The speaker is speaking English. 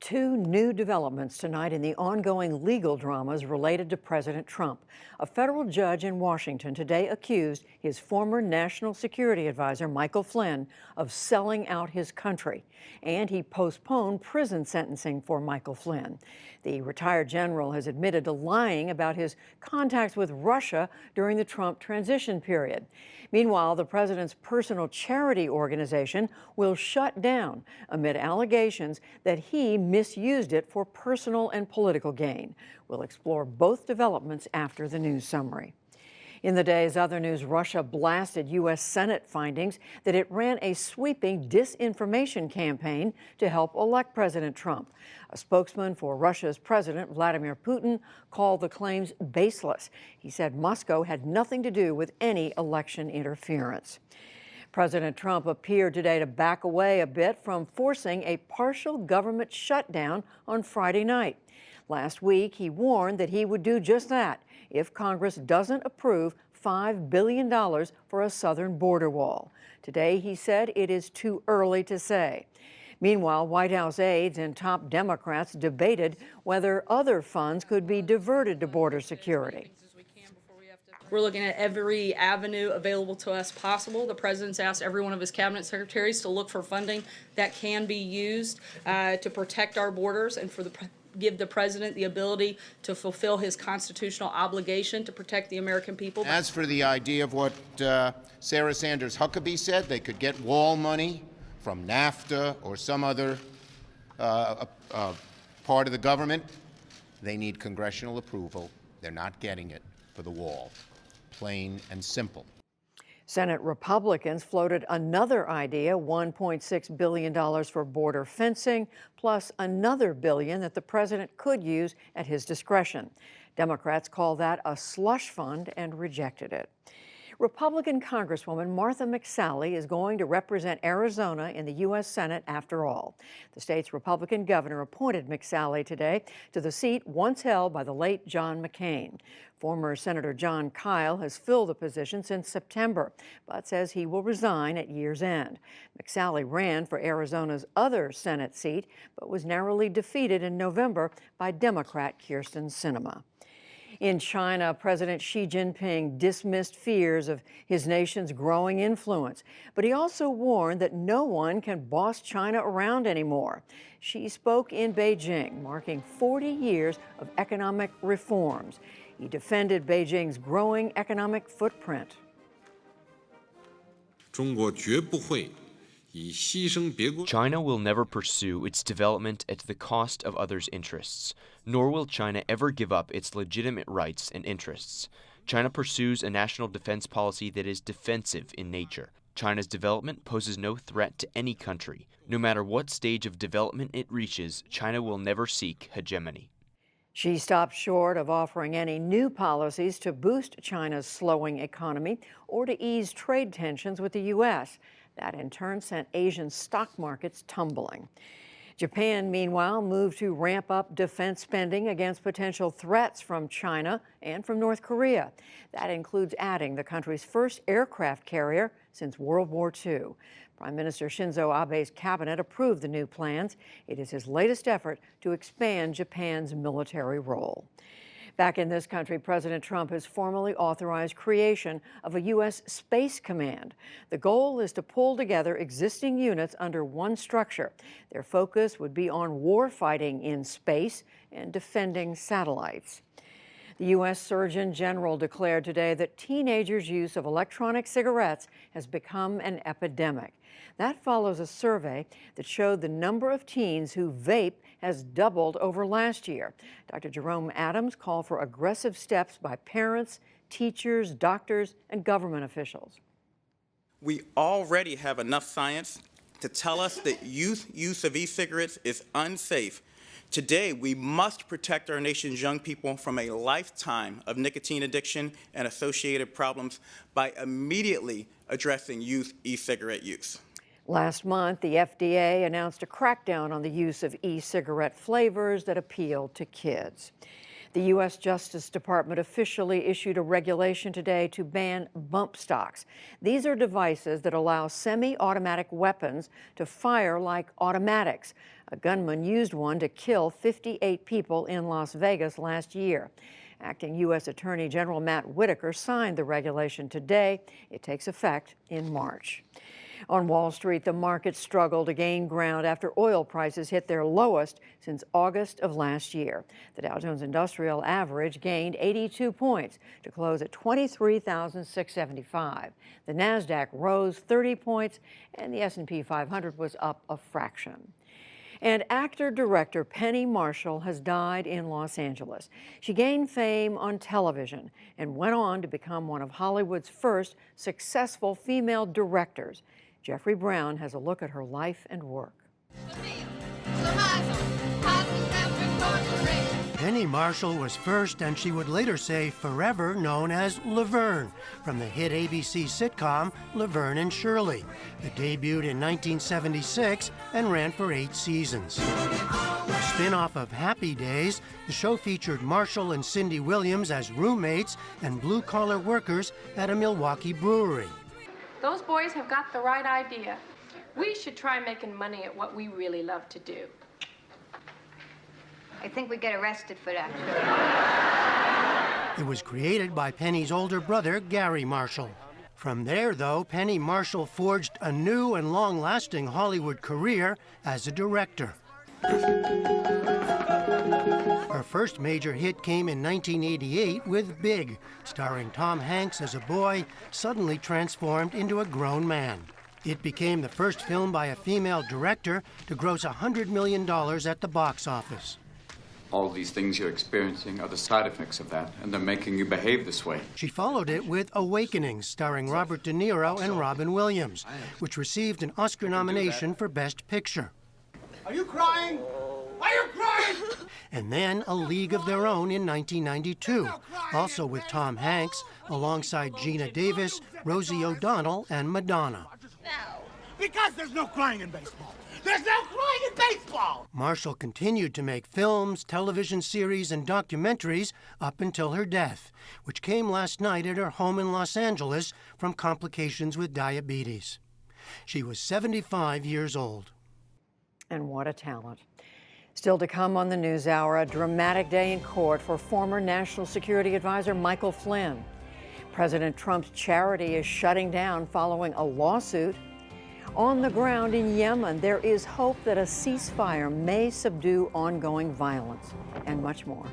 Two new developments tonight in the ongoing legal dramas related to President Trump. A federal judge in Washington today accused his former national security advisor, Michael Flynn, of selling out his country. And he postponed prison sentencing for Michael Flynn. The retired general has admitted to lying about his contacts with Russia during the Trump transition period. Meanwhile, the president's personal charity organization will shut down amid allegations that he misused it for personal and political gain. We'll explore both developments after the news summary. In the day's other news, Russia blasted U.S. Senate findings that it ran a sweeping disinformation campaign to help elect President Trump. A spokesman for Russia's President Vladimir Putin called the claims baseless. He said Moscow had nothing to do with any election interference. President Trump appeared today to back away a bit from forcing a partial government shutdown on Friday night. Last week, he warned that he would do just that if Congress doesn't approve $5 billion for a southern border wall. Today, he said it is too early to say. Meanwhile, White House aides and top Democrats debated whether other funds could be diverted to border security. We're looking at every avenue available to us possible. The president's asked every one of his cabinet secretaries to look for funding that can be used to protect our borders and give the president the ability to fulfill his constitutional obligation to protect the American people. As for the idea of what Sarah Sanders Huckabee said, they could get wall money from NAFTA or some other part of the government. They need congressional approval. They're not getting it for the wall. Plain and simple. Senate Republicans floated another idea, $1.6 billion for border fencing, plus another billion that the president could use at his discretion. Democrats call that a slush fund and rejected it. Republican Congresswoman Martha McSally is going to represent Arizona in the U.S. Senate after all. The state's Republican governor appointed McSally today to the seat once held by the late John McCain. Former Senator Jon Kyl has filled the position since September, but says he will resign at year's end. McSally ran for Arizona's other Senate seat, but was narrowly defeated in November by Democrat Kyrsten Sinema. In China, President Xi Jinping dismissed fears of his nation's growing influence, but he also warned that no one can boss China around anymore. Xi spoke in Beijing, marking 40 years of economic reforms. He defended Beijing's growing economic footprint. China will never pursue its development at the cost of others' interests, nor will China ever give up its legitimate rights and interests. China pursues a national defense policy that is defensive in nature. China's development poses no threat to any country. No matter what stage of development it reaches, China will never seek hegemony. She stopped short of offering any new policies to boost China's slowing economy or to ease trade tensions with the U.S. That, in turn, sent Asian stock markets tumbling. Japan, meanwhile, moved to ramp up defense spending against potential threats from China and from North Korea. That includes adding the country's first aircraft carrier since World War II. Prime Minister Shinzo Abe's cabinet approved the new plans. It is his latest effort to expand Japan's military role. Back in this country, President Trump has formally authorized creation of a U.S. Space Command. The goal is to pull together existing units under one structure. Their focus would be on war fighting in space and defending satellites. The U.S. Surgeon General declared today that teenagers' use of electronic cigarettes has become an epidemic. That follows a survey that showed the number of teens who vape has doubled over last year. Dr. Jerome Adams called for aggressive steps by parents, teachers, doctors, and government officials. We already have enough science to tell us that youth use of e-cigarettes is unsafe. Today, we must protect our nation's young people from a lifetime of nicotine addiction and associated problems by immediately addressing youth e-cigarette use. Last month, the FDA announced a crackdown on the use of e-cigarette flavors that appeal to kids. The U.S. Justice Department officially issued a regulation today to ban bump stocks. These are devices that allow semi-automatic weapons to fire like automatics. A gunman used one to kill 58 people in Las Vegas last year. Acting U.S. Attorney General Matt Whitaker signed the regulation today. It takes effect in March. On Wall Street, the market struggled to gain ground after oil prices hit their lowest since August of last year. The Dow Jones Industrial Average gained 82 points to close at 23,675. The Nasdaq rose 30 points, and the S&P 500 was up a fraction. And actor-director Penny Marshall has died in Los Angeles. She gained fame on television and went on to become one of Hollywood's first successful female directors. Jeffrey Brown has a look at her life and work. Penny Marshall was first, and she would later say forever, known as Laverne from the hit ABC sitcom Laverne and Shirley. It debuted in 1976 and ran for 8 seasons. A spin-off of Happy Days, the show featured Marshall and Cindy Williams as roommates and blue-collar workers at a Milwaukee brewery. Those boys have got the right idea. We should try making money at what we really love to do. I think we get arrested for that. It was created by Penny's older brother, Gary Marshall. From there, though, Penny Marshall forged a new and long-lasting Hollywood career as a director. Her first major hit came in 1988 with Big, starring Tom Hanks as a boy suddenly transformed into a grown man. It became the first film by a female director to gross $100 million at the box office. All these things you're experiencing are the side effects of that, and they're making you behave this way. She followed it with Awakenings, starring Robert De Niro and Robin Williams, which received an Oscar nomination for Best Picture. Are you crying? Are you crying? And then A League of Their Own in 1992, also with Tom Hanks, alongside Gina Davis, Rosie O'Donnell, and Madonna. Because there's no crying in baseball. There's no crying in baseball! Marshall continued to make films, television series, and documentaries up until her death, which came last night at her home in Los Angeles from complications with diabetes. She was 75 years old. And what a talent. Still to come on the NewsHour, a dramatic day in court for former National Security Advisor Michael Flynn. President Trump's charity is shutting down following a lawsuit. On the ground in Yemen, there is hope that a ceasefire may subdue ongoing violence, and much more.